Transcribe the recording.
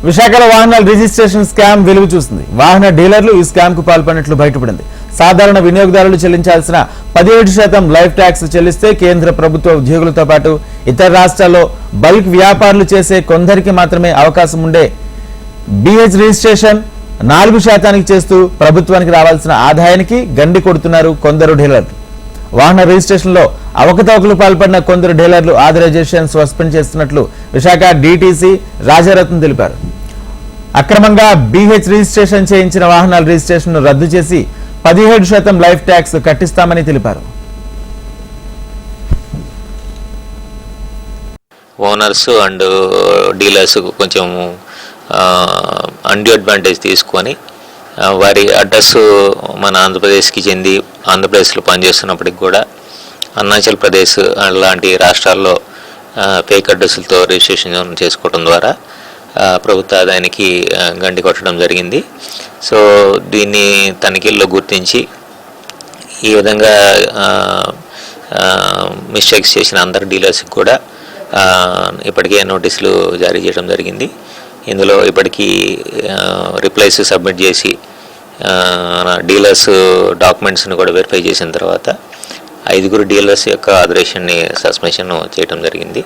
విశాఖలో వాహనాల registration scam వెలుగు చూసింది. వాహన డీలర్లు ఈ స్కామ్ కు పాల్పడినట్లు బయటపడింది. సాధారణ వినియోగదారులు చెల్లించాల్సిన 17% లైఫ్ ట్యాక్స్ చెల్లిస్తే కేంద్ర ప్రభుత్వ ఉద్యోగులతో పాటు ఇతర రాష్ట్రాల్లో బల్క్ వ్యాపారులు చేసే కొందరికి మాత్రమే అవకాశం ఉండే BH రిజిస్ట్రేషన్ 4% చేస్తూ ప్రభుత్వానికి రావాల్సిన ఆదాయానికి గండి కొడుతున్నారు కొందరు డీలర్లు. వాహన రిజిస్ట్రేషన్ లో అవకతవకలు పాల్పడిన కొందరు డీలర్లు ఆథరైజేషన్ సస్పెండ్ చేస్తున్నట్లు విశాఖ DTC రాజారత్నం తెలిపారు. అక్రమంగా BH రిజిస్ట్రేషన్ చేయించిన వాహనాల రిజిస్ట్రేషన్ రద్దు చేసి 17% లైఫ్ ట్యాక్స్ కట్టిస్తామని తెలిపారు. ఓనర్స్ అండ్ డీలర్స్ కొంచెం అన్డ్యూ అడ్వాంటేజ్ తీసుకొని వారి అడ్రస్ మన ఆంధ్రప్రదేశ్కి చెంది ఆంధ్రప్రదేశ్లో పనిచేస్తున్నప్పటికి కూడా అరుణాచల్ ప్రదేశ్ లాంటి రాష్ట్రాల్లో ఫేక్ అడ్రస్లతో రిజిస్ట్రేషన్ చేసుకోవడం ద్వారా ప్రభుత్వ ఆదాయానికి గండి కొట్టడం జరిగింది. సో దీన్ని తనిఖీల్లో గుర్తించి ఈ విధంగా మిస్టేక్స్ చేసిన అందరు డీలర్స్కి కూడా ఇప్పటికే నోటీసులు జారీ చేయడం జరిగింది. ఇందులో ఇప్పటికీ రిప్లైస్ సబ్మిట్ చేసి డీలర్స్ డాక్యుమెంట్స్ని కూడా వెరిఫై చేసిన తర్వాత 5 డీలర్స్ యొక్క ఆథరైజేషన్ని సస్పెన్షన్ చేయడం జరిగింది.